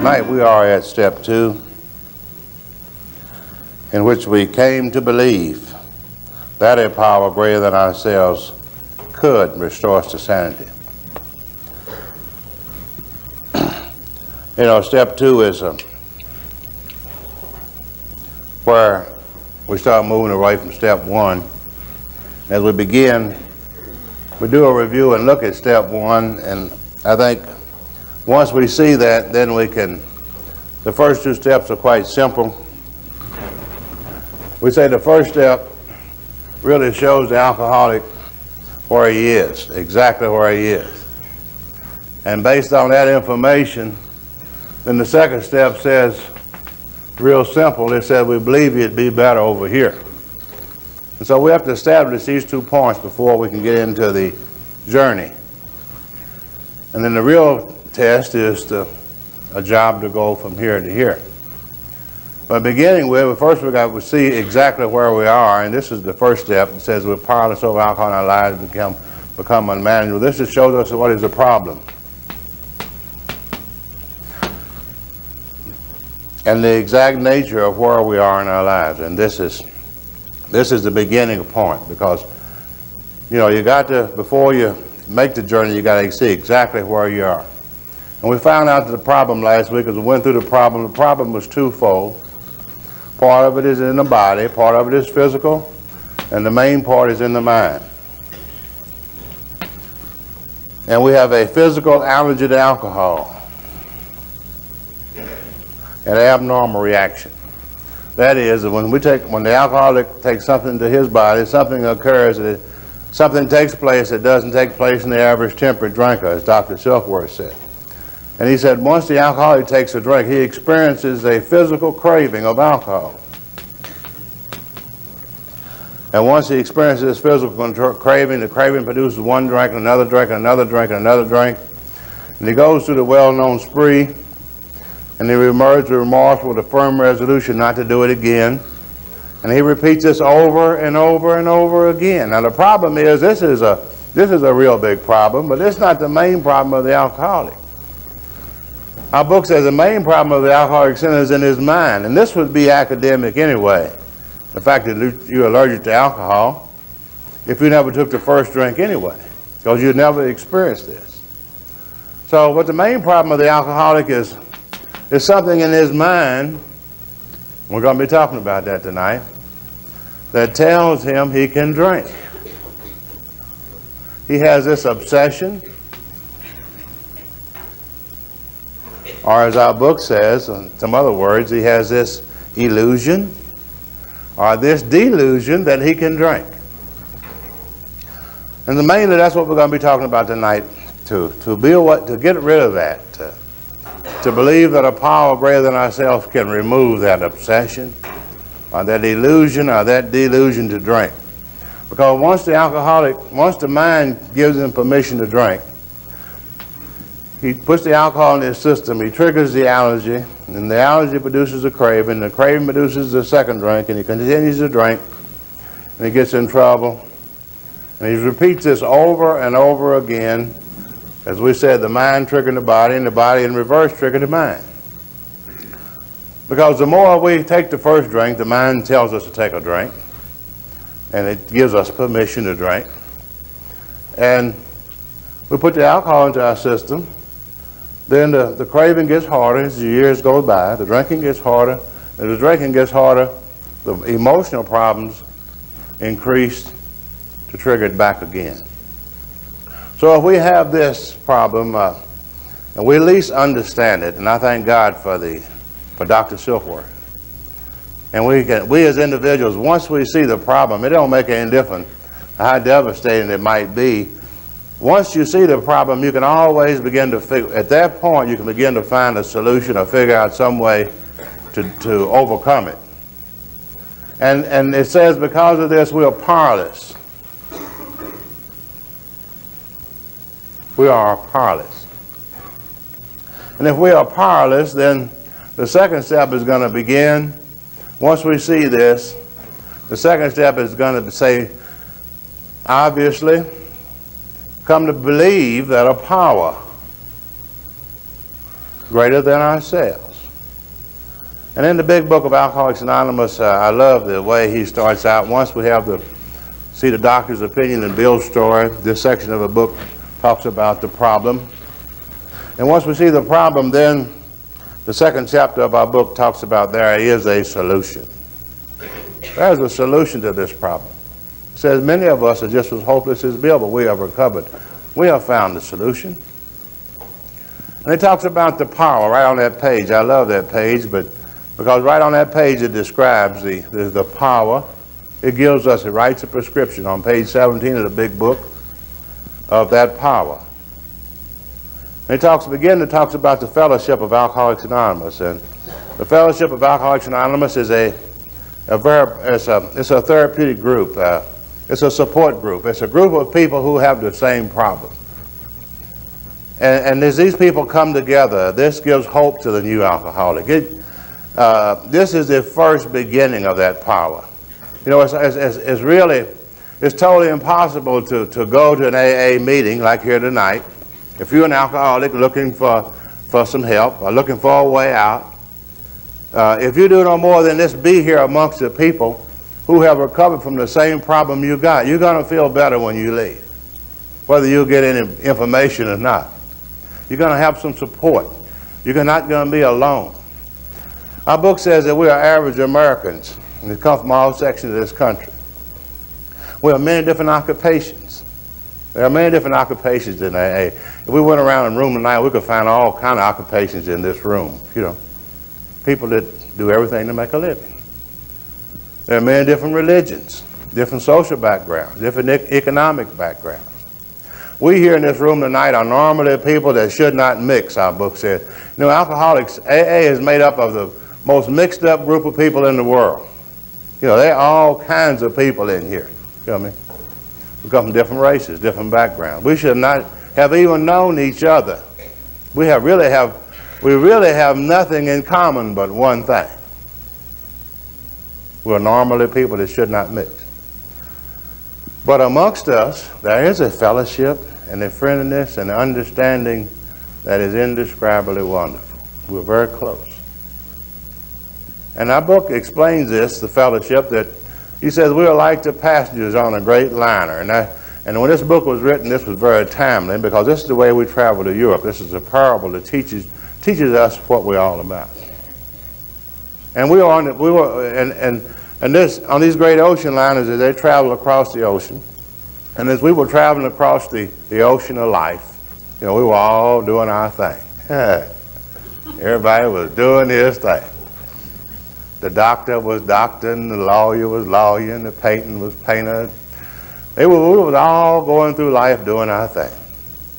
Tonight we are at step 2, in which we came to believe that a power greater than ourselves could restore us to sanity. You know, step 2 is where we start moving away from step 1. As we begin, we do a review and look at step 1, and I think once we see that, then we can, the first 2 steps are quite simple. We say the first step really shows the alcoholic where he is, exactly where he is. And based on that information, then the second step says, real simple, it says we believe it'd be better over here. And so we have to establish these 2 points before we can get into the journey. And then the real test is a job to go from here to here. But beginning with, first we got to see exactly where we are, and this is the first step. It says we're powerless over alcohol in our lives, become unmanageable. This just shows us what is the problem. And the exact nature of where we are in our lives. And this is the beginning point, because you know, you got to, before you make the journey, you got to see exactly where you are. And we found out that the problem last week, as we went through the problem was twofold. Part of it is in the body, part of it is physical, and the main part is in the mind. And we have a physical allergy to alcohol, an abnormal reaction. That is, when the alcoholic takes something to his body, something occurs, something takes place that doesn't take place in the average temperate drinker, as Dr. Silkworth said. And he said once the alcoholic takes a drink, he experiences a physical craving of alcohol. And once he experiences this physical craving, the craving produces one drink, and another drink, and another drink, and another drink. And he goes through the well-known spree, and he emerges with remorse with a firm resolution not to do it again. And he repeats this over and over and over again. Now the problem is, this is a real big problem, but it's not the main problem of the alcoholic. Our book says the main problem of the alcoholic sin is in his mind, and this would be academic anyway. The fact that you're allergic to alcohol, if you never took the first drink anyway, because you never experienced this. So what the main problem of the alcoholic is something in his mind, we're going to be talking about that tonight, that tells him he can drink. He has this obsession, or as our book says, in some other words, he has this illusion or this delusion that he can drink. And mainly that's what we're going to be talking about tonight, to get rid of that, to believe that a power greater than ourselves can remove that obsession or that illusion or that delusion to drink. Because once the mind gives him permission to drink, he puts the alcohol in his system, he triggers the allergy, and the allergy produces a craving, the craving produces the second drink, and he continues to drink, and he gets in trouble. And he repeats this over and over again. As we said, the mind triggering the body, and the body in reverse triggering the mind. Because the more we take the first drink, the mind tells us to take a drink, and it gives us permission to drink. And we put the alcohol into our system. Then the craving gets harder as the years go by. The drinking gets harder. As the drinking gets harder, the emotional problems increase to trigger it back again. So if we have this problem, and we at least understand it, and I thank God for Dr. Silkworth. And we as individuals, once we see the problem, it don't make any difference how devastating it might be. Once you see the problem, you can always begin to figure, at that point, you can begin to find a solution or figure out some way to overcome it. And it says because of this, we are powerless. We are powerless. And if we are powerless, then the second step is going to begin. Once we see this, the second step is going to say, obviously, come to believe that a power greater than ourselves. And in the big book of Alcoholics Anonymous, I love the way he starts out. Once we have see the doctor's opinion and Bill's story, this section of the book talks about the problem. And once we see the problem, then the second chapter of our book talks about there is a solution. There's a solution to this problem. It says many of us are just as hopeless as Bill, but we have recovered. We have found the solution. And it talks about the power right on that page. I love that page, because right on that page it describes the power. It gives us, it writes a prescription on page 17 of the big book of that power. And it talks about the fellowship of Alcoholics Anonymous. And the fellowship of Alcoholics Anonymous is it's a therapeutic group. It's a support group. It's a group of people who have the same problem. And as these people come together, this gives hope to the new alcoholic. This is the first beginning of that power. You know, it's totally impossible to go to an AA meeting like here tonight. If you're an alcoholic looking for some help or looking for a way out, if you do no more than just be here amongst the people who have recovered from the same problem you got, you're going to feel better when you leave, whether you get any information or not. You're going to have some support. You're not going to be alone. Our book says that we are average Americans, and we come from all sections of this country. We have many different occupations. There are many different occupations in AA. If we went around the room tonight, we could find all kind of occupations in this room. You know, people that do everything to make a living. There are many different religions, different social backgrounds, different economic backgrounds. We here in this room tonight are normally people that should not mix, our book says. You know, alcoholics, AA is made up of the most mixed up group of people in the world. You know, there are all kinds of people in here. You know what I mean? We come from different races, different backgrounds. We should not have even known each other. We really have nothing in common but one thing. We're normally people that should not mix. But amongst us, there is a fellowship and a friendliness and an understanding that is indescribably wonderful. We're very close. And our book explains this, the fellowship, that he says we are like the passengers on a great liner. And when this book was written, this was very timely, because this is the way we travel to Europe. This is a parable that teaches us what we're all about. And on these great ocean liners, as they travel across the ocean, and as we were traveling across the ocean of life, you know, we were all doing our thing. Everybody was doing his thing. The doctor was doctoring, the lawyer was lawyering, the painter was painting. We were all going through life doing our thing.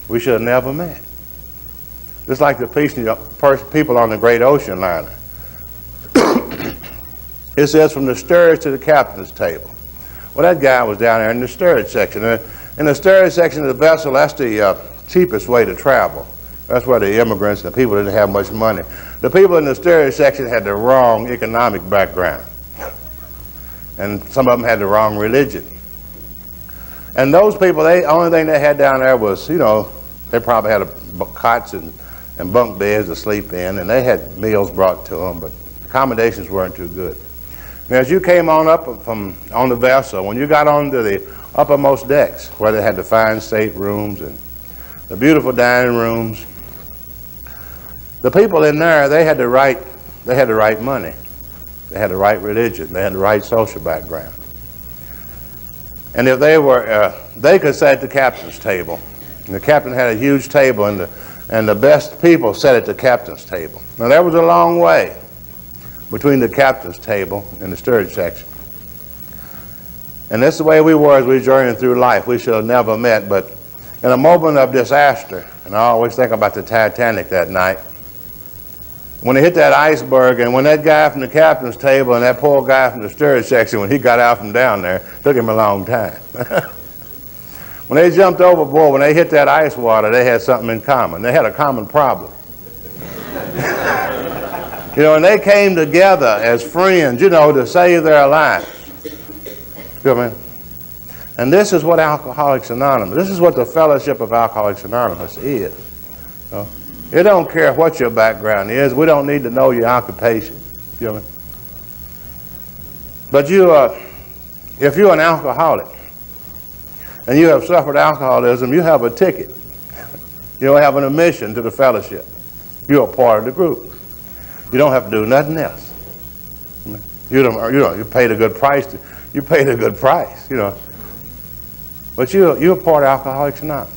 We should have never met. Just like the people on the great ocean liner. It says from the steerage to the captain's table. Well, that guy was down there in the steerage section. In the steerage section of the vessel, that's the cheapest way to travel. That's where the immigrants and the people didn't have much money. The people in the steerage section had the wrong economic background. And some of them had the wrong religion. And those people, the only thing they had down there was, you know, they probably had cots and bunk beds to sleep in, and they had meals brought to them, but accommodations weren't too good. Now, as you came on up on the vessel, when you got onto the uppermost decks, where they had the fine staterooms and the beautiful dining rooms, the people in there, they had the right money, they had the right religion, they had the right social background, and if they could sit at the captain's table. And the captain had a huge table, and the best people sat at the captain's table. Now, there was a long way between the captain's table and the steerage section. And that's the way we were as we journeyed through life. We should have never met, but in a moment of disaster, and I always think about the Titanic that night, when they hit that iceberg, and when that guy from the captain's table and that poor guy from the steerage section, when he got out from down there, it took him a long time. When they jumped overboard, when they hit that ice water, they had something in common. They had a common problem. You know, and they came together as friends, you know, to save their lives. You know what I mean? And this is what Alcoholics Anonymous, this is what the fellowship of Alcoholics Anonymous is. You know? It don't care what your background is. We don't need to know your occupation. You know? But if you're an alcoholic and you have suffered alcoholism, you have a ticket. You don't have an admission to the fellowship. You're a part of the group. You don't have to do nothing else. You paid a good price. You paid a good price, you know. But you're a part of Alcoholics Anonymous.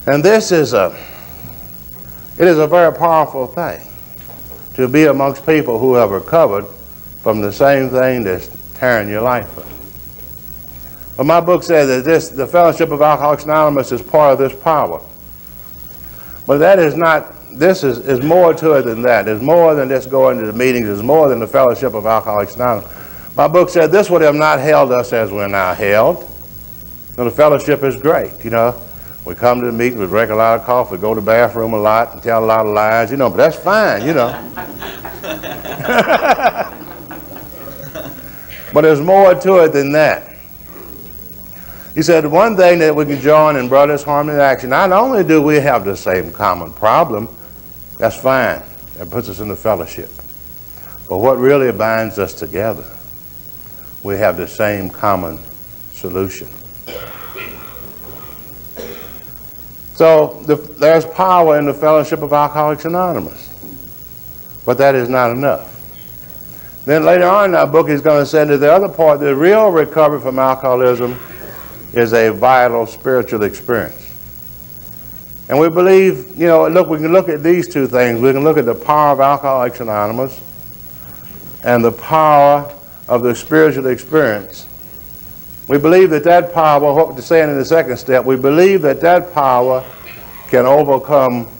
And it is a very powerful thing to be amongst people who have recovered from the same thing that's tearing your life up. But my book says that the Fellowship of Alcoholics Anonymous is part of this power. But that is not, this is more to it than that. There's more than just going to the meetings. There's more than the Fellowship of Alcoholics Anonymous. My book said this would have not held us as we're now held. So the fellowship is great, you know. We come to the meeting, we drink a lot of coffee, go to the bathroom a lot and tell a lot of lies, you know, but that's fine, you know. But there's more to it than that. He said one thing that we can join in Brothers Harmony and Action, not only do we have the same common problem, that's fine. That puts us in the fellowship. But what really binds us together, we have the same common solution. So there's power in the Fellowship of Alcoholics Anonymous. But that is not enough. Then later on in our book, he's going to say that the other part, the real recovery from alcoholism, is a vital spiritual experience. And we believe, you know, look, we can look at these two things. We can look at the power of Alcoholics Anonymous and the power of the spiritual experience. We believe that power, what we're saying in the second step, we believe that power can overcome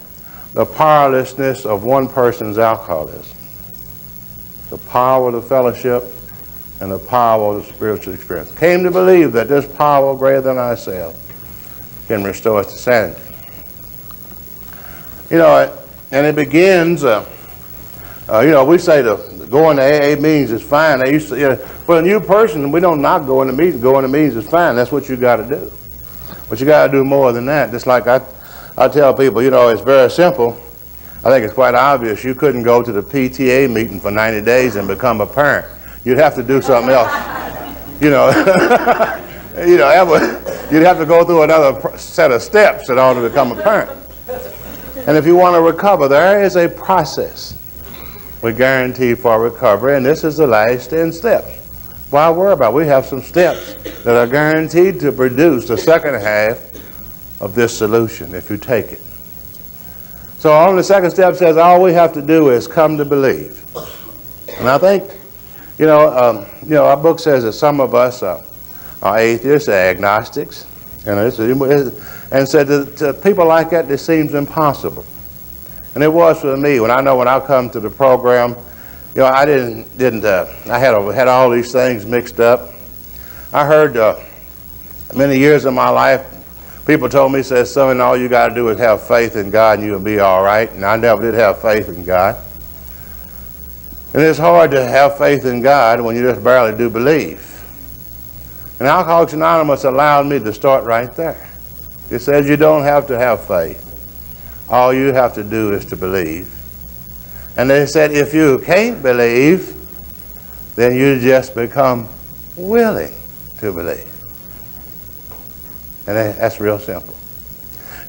the powerlessness of one person's alcoholism. The power of the fellowship and the power of the spiritual experience. Came to believe that this power greater than ourselves can restore us to sanity. You know, and it begins, you know, we say going to AA meetings is fine. They used to, you know, for a new person, we don't not go in the meetings. Going to meetings is fine. That's what you got to do. But you got to do more than that. Just like I tell people, you know, it's very simple. I think it's quite obvious. You couldn't go to the PTA meeting for 90 days and become a parent. You'd have to do something else. You know, you know, you'd have to go through another set of steps in order to become a parent. And if you want to recover, there is a process we guarantee for recovery, and this is the last 10 steps. Why worry about it? We have some steps that are guaranteed to produce the second half of this solution if you take it. So on the second step says all we have to do is come to believe. And I think, you know, our book says that some of us are atheists, agnostics, and said that to people like that, this seems impossible. And it was for me. When I come to the program, you know, I had all these things mixed up. I heard many years of my life, people told me, said, son, all you got to do is have faith in God and you'll be all right. And I never did have faith in God. And it's hard to have faith in God when you just barely do believe. And Alcoholics Anonymous allowed me to start right there. It says you don't have to have faith. All you have to do is to believe. And they said if you can't believe, then you just become willing to believe. And that's real simple.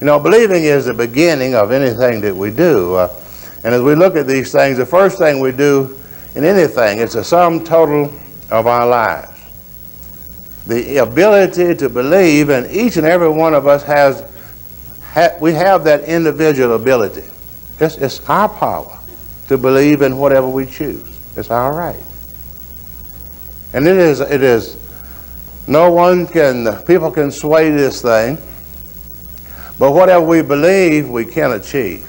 You know, believing is the beginning of anything that we do. And as we look at these things, the first thing we do in anything, it's a sum total of our lives. The ability to believe, and each and every one of us we have that individual ability. It's our power to believe in whatever we choose. It's our right. And it is, people can sway this thing, but whatever we believe, we can achieve.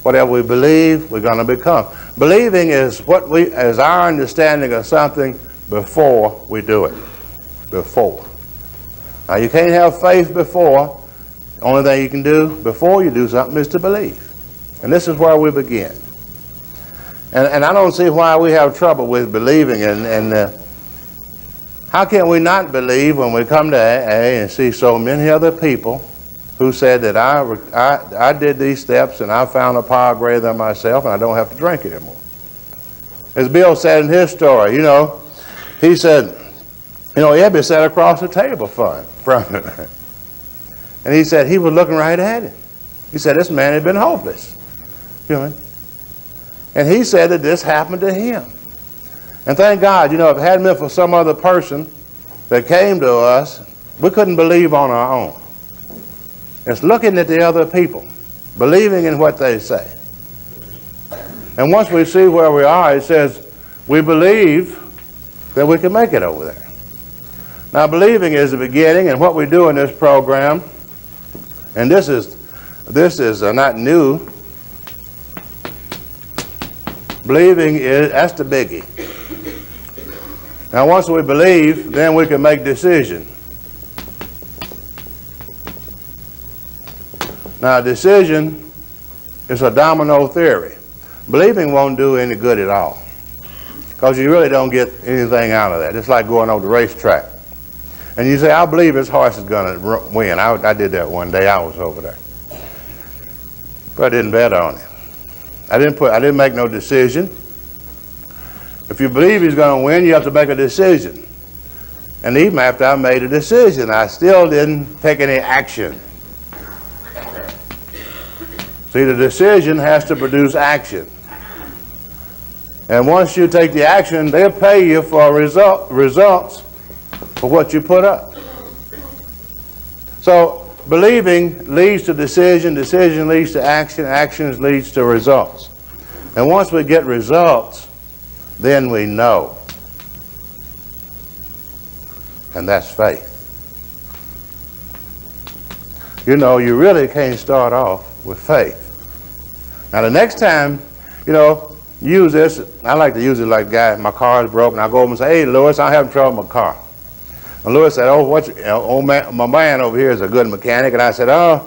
Whatever we believe, we're going to become. Believing is our understanding of something before we do it. Before. Now you can't have faith before. The only thing you can do before you do something is to believe. And this is where we begin. And I don't see why we have trouble with believing. And how can we not believe when we come to AA and see so many other people who said that I did these steps and I found a power greater than myself and I don't have to drink anymore. As Bill said in his story, he said, Ebby sat across the table from him. And he said he was looking right at him. He said this man had been hopeless. And he said that this happened to him. And thank God, if it hadn't been for some other person that came to us, we couldn't believe on our own. It's looking at the other people, believing in what they say. And once we see where we are, it says we believe that we can make it over there. Now, believing is the beginning, and what we do in this program, and this is not new. Believing that's the biggie. Now, once we believe, then we can make decisions. Now, decision is a domino theory. Believing won't do any good at all, because you really don't get anything out of that. It's like going over the racetrack. And you say, I believe this horse is going to win. I did that one day. I was over there. But I didn't bet on it. I didn't make no decision. If you believe he's going to win, you have to make a decision. And even after I made a decision, I still didn't take any action. See, the decision has to produce action. And once you take the action, they'll pay you for results for what you put up. So believing leads to decision, decision leads to action, action leads to results. And once we get results, then we know. And that's faith. You really can't start off with faith. Now the next time, use this, I like to use it like, my car is broken. I go over and say, hey, Louis, I'm having trouble with my car. And Louis said, my man over here is a good mechanic. And I said, I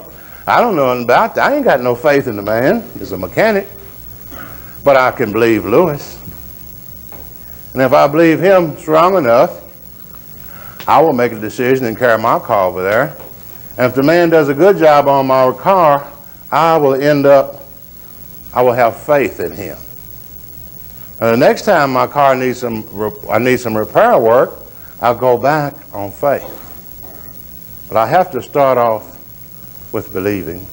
don't know nothing about that. I ain't got no faith in the man. He's a mechanic. But I can believe Louis. And if I believe him strong enough, I will make a decision and carry my car over there. And if the man does a good job on my car, I will have faith in him. And the next time my car needs some repair work, I'll go back on faith. But I have to start off with believing.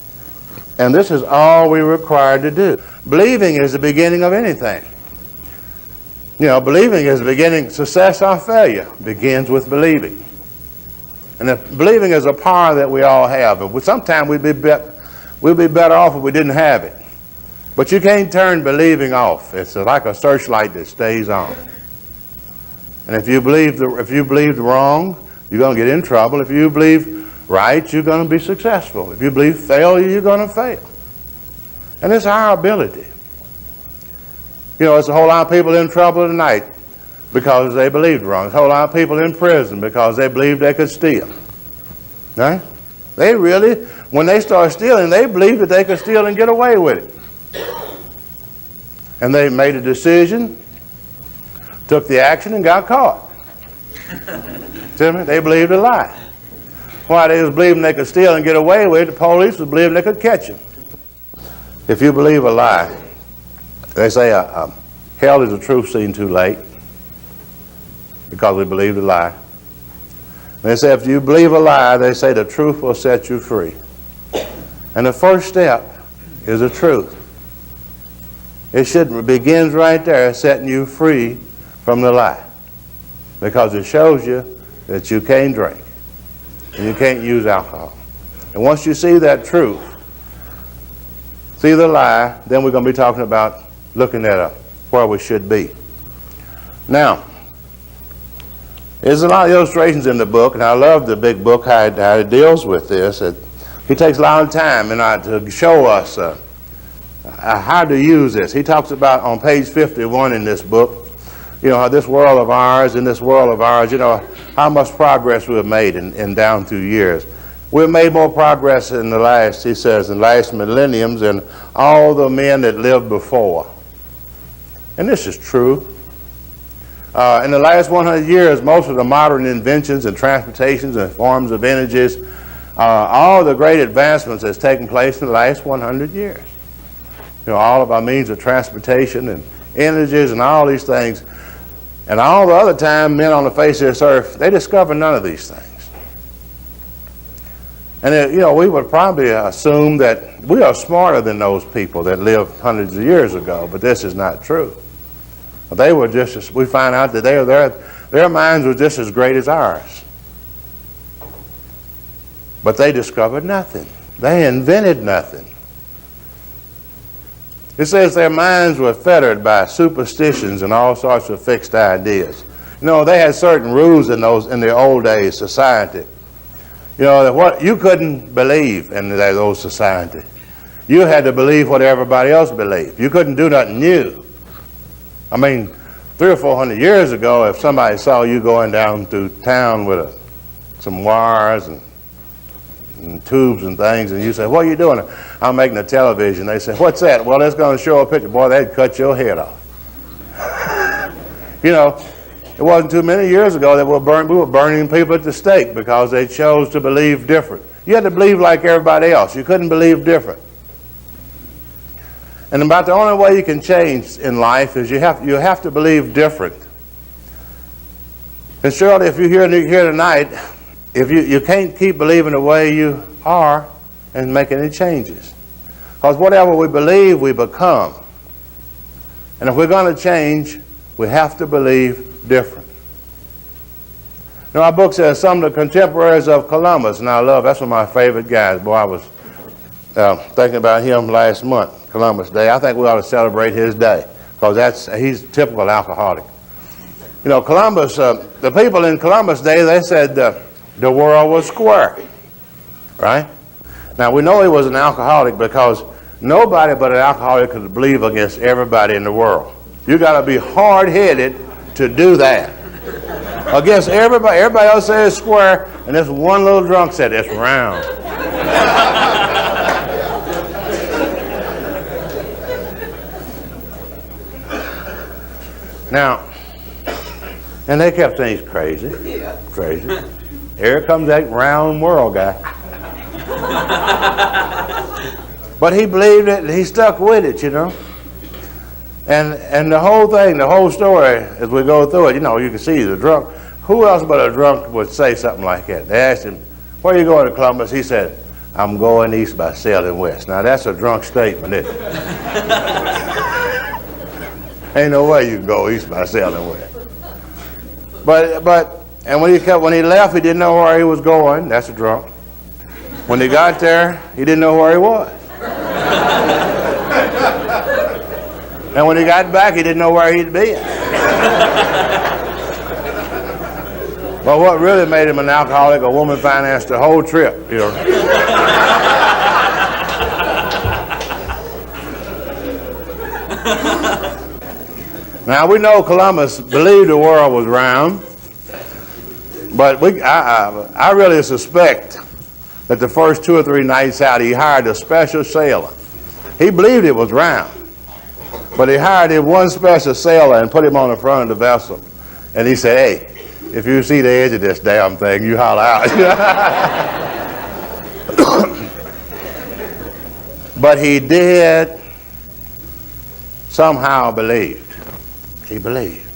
And this is all we're required to do. Believing is the beginning of anything. Believing is the beginning. Success or failure begins with believing. And if believing is a power that we all have. And sometimes we'd be better off if we didn't have it. But you can't turn believing off. It's like a searchlight that stays on. And if you believe wrong, you're going to get in trouble. If you believe right, you're going to be successful. If you believe failure, you're going to fail. And it's our ability. There's a whole lot of people in trouble tonight because they believed wrong. There's a whole lot of people in prison because they believed they could steal. Right? They really, when they start stealing, they believed that they could steal and get away with it. And they made a decision, took the action, and got caught. Tell me, they believed a lie. Why they was believing they could steal and get away with it, the police was believing they could catch them. If you believe a lie, they say hell is a truth seen too late because we believed a lie. They say if you believe a lie, they say the truth will set you free. And the first step is the truth. It begins right there, setting you free from the lie, because it shows you that you can't drink and you can't use alcohol. And once you see that truth, see the lie, then we're going to be talking about looking at where we should be. Now, there's a lot of illustrations in the book, and I love the big book, how it deals with this. He takes a lot of time to show us how to use this. He talks about on page 51 in this book, how this world of ours, how much progress we've made in down through years. We've made more progress in the last millenniums than all the men that lived before. And this is true. In the last 100 years, most of the modern inventions and transportations and forms of energies all the great advancements that's taken place in the last 100 years. You know, all of our means of transportation and energies and all these things. And all the other time, men on the face of this earth, they discovered none of these things. And, you know, we would probably assume that we are smarter than those people that lived hundreds of years ago, but this is not true. They were just as, we find out that their minds were just as great as ours. But they discovered nothing. They invented nothing. It says their minds were fettered by superstitions and all sorts of fixed ideas. You know, they had certain rules in the old days society. You know, that what you couldn't believe in those society. You had to believe what everybody else believed. You couldn't do nothing new. I mean, 300 or 400 years ago, if somebody saw you going down through town with some wires and tubes and things, and you say, "What are you doing?" "I'm making a television." They say, "What's that?" "Well, it's going to show a picture." Boy, they'd cut your head off. You know, it wasn't too many years ago that we were burning people at the stake because they chose to believe different. You had to believe like everybody else. You couldn't believe different. And about the only way you can change in life is you have to believe different. And surely if you're here tonight, if you can't keep believing the way you are and make any changes. Because whatever we believe, we become. And if we're going to change, we have to believe different. Now, our book says some of the contemporaries of Columbus, and that's one of my favorite guys. Boy, I was thinking about him last month, Columbus Day. I think we ought to celebrate his day because he's a typical alcoholic. You know, Columbus, the people in Columbus Day, they said the world was square, right? Now, we know he was an alcoholic because nobody but an alcoholic could believe against everybody in the world. You got to be hard-headed to do that. Against everybody else said it's square, and this one little drunk said it's round. Now, and they kept saying he's crazy. Here comes that round world guy. But he believed it, and he stuck with it, you know. And the whole thing, the whole story, as we go through it, you know, you can see the drunk. Who else but a drunk would say something like that? They asked him, "Where are you going to Columbus?" He said, "I'm going east by sailing west." Now that's a drunk statement, isn't it? Ain't no way you can go east by sailing west. And when he left, he didn't know where he was going. That's a drunk. When he got there, he didn't know where he was. And when he got back, he didn't know where he'd been. But what really made him an alcoholic, a woman financed the whole trip, you know. Now, we know Columbus believed the world was round, but I really suspect that the first 2 or 3 nights out, he hired a special sailor. He believed it was round. But he hired him one special sailor and put him on the front of the vessel. And he said, "Hey, if you see the edge of this damn thing, you holler out." But he did somehow believed. He believed.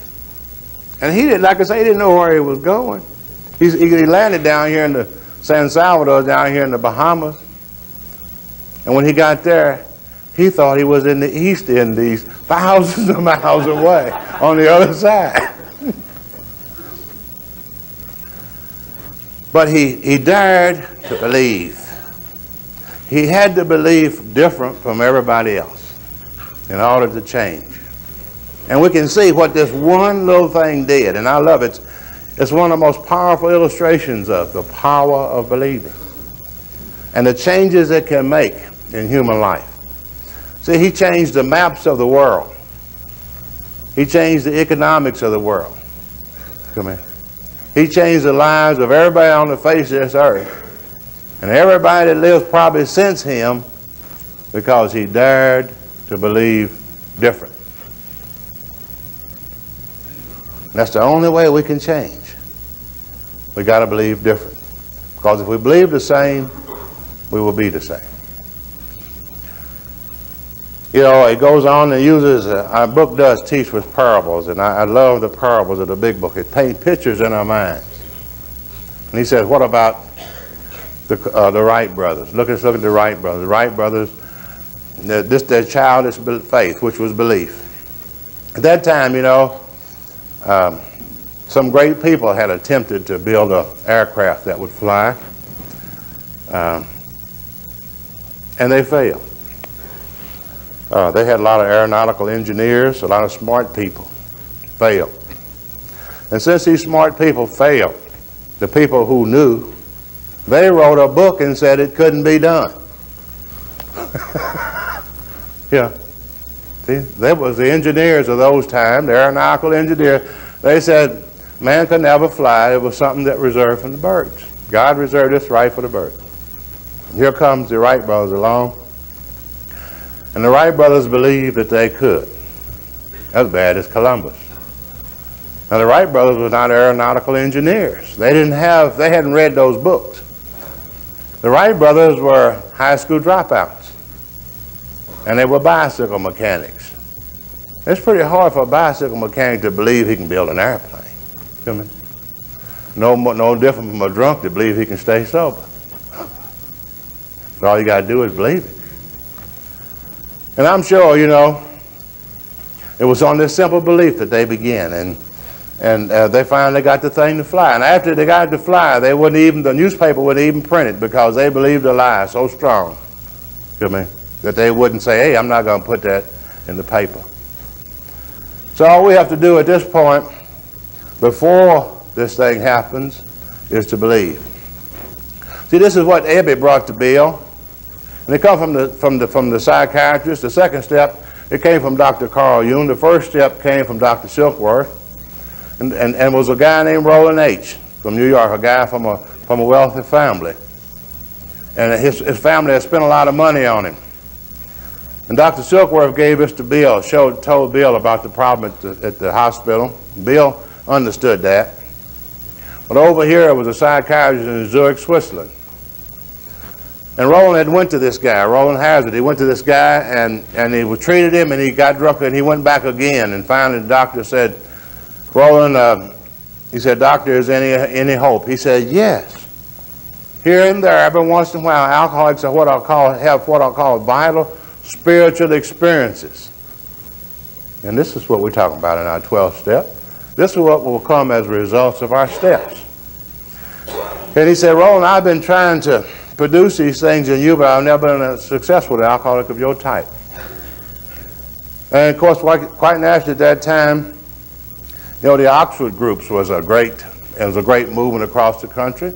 And he didn't, like I say, he didn't know where he was going. He landed down here in the San Salvador, down here in the Bahamas. And when he got there, he thought he was in the East Indies, thousands of miles away on the other side. But he dared to believe. He had to believe different from everybody else in order to change. And we can see what this one little thing did. And I love it. It's one of the most powerful illustrations of the power of believing and the changes it can make in human life. See, he changed the maps of the world. He changed the economics of the world. Come here. He changed the lives of everybody on the face of this earth. And everybody that lives probably since him because he dared to believe different. That's the only way we can change. We got to believe different. Because if we believe the same, we will be the same. You know, it goes on and uses, our book does teach with parables, and I love the parables of the big book. It paints pictures in our minds. And he says, what about the Wright brothers? Look at the Wright brothers. The Wright brothers, their childish faith, which was belief. At that time, you know, some great people had attempted to build an aircraft that would fly, and they failed. They had a lot of aeronautical engineers, a lot of smart people failed. And since these smart people failed, the people who knew, they wrote a book and said it couldn't be done. Yeah. See, that was the engineers of those times, the aeronautical engineers. They said man could never fly. It was something that reserved for the birds. God reserved this right for the birds. Here comes the Wright brothers along. And the Wright brothers believed that they could. As bad as Columbus. Now the Wright brothers were not aeronautical engineers. They hadn't read those books. The Wright brothers were high school dropouts. And they were bicycle mechanics. It's pretty hard for a bicycle mechanic to believe he can build an airplane. Feel me? No different from a drunk to believe he can stay sober. But all you got to do is believe it. And I'm sure, you know, it was on this simple belief that they began, and they finally got the thing to fly. And after they got it to fly, the newspaper wouldn't even print it because they believed the lie so strong, feel me, that they wouldn't say, hey, I'm not going to put that in the paper. So all we have to do at this point, before this thing happens, is to believe. See, this is what Ebby brought to Bill. And it comes from the psychiatrist. The second step, it came from Dr. Carl Jung. The first step came from Dr. Silkworth, and was a guy named Roland H. from New York, a guy from a wealthy family. And his family had spent a lot of money on him. And Dr. Silkworth gave this to Bill, told Bill about the problem at the hospital. Bill understood that. But over here was a psychiatrist in Zurich, Switzerland. And Roland had went to this guy, Roland Hazard. He went to this guy and he treated him, and he got drunk, and he went back again. And finally the doctor said, Roland, he said, doctor, is any hope? He said, yes. Here and there, every once in a while, alcoholics have what I'll call vital spiritual experiences. And this is what we're talking about in our 12th step. This is what will come as results of our steps. And he said, Roland, I've been trying to produce these things in you, but I've never been successful with an alcoholic of your type. And of course, quite naturally at that time, you know, the Oxford groups was a great movement across the country.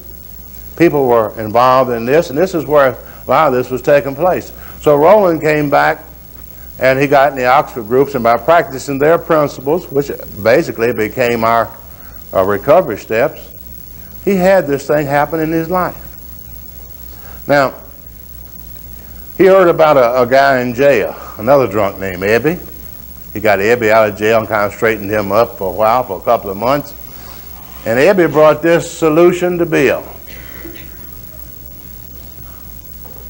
People were involved in this, and this is where a lot of this was taking place. So Roland came back, and he got in the Oxford groups, and by practicing their principles, which basically became our recovery steps, he had this thing happen in his life. Now, he heard about a guy in jail, another drunk named Ebby. He got Ebby out of jail and kind of straightened him up for a while, for a couple of months. And Ebby brought this solution to Bill.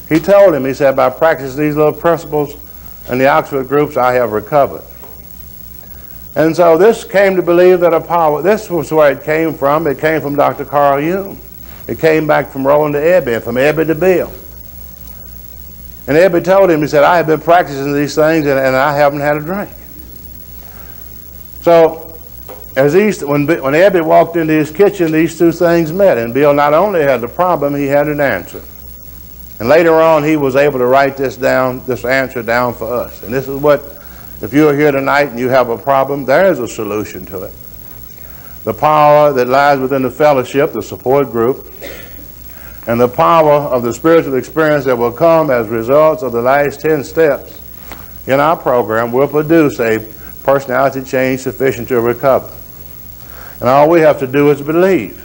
He told him, he said, by practicing these little principles in the Oxford groups, I have recovered. And so this came to believe that this was where it came from. It came from Dr. Carl Jung. It came back from Roland to Ebby, and from Ebby to Bill. And Ebby told him, he said, I have been practicing these things, and I haven't had a drink. So, when Ebby walked into his kitchen, these two things met, and Bill not only had the problem, he had an answer. And later on, he was able to write this answer down for us. And this is what, if you're here tonight and you have a problem, there is a solution to it. The power that lies within the fellowship, the support group, and the power of the spiritual experience that will come as results of the last 10 steps in our program will produce a personality change sufficient to recover. And all we have to do is believe.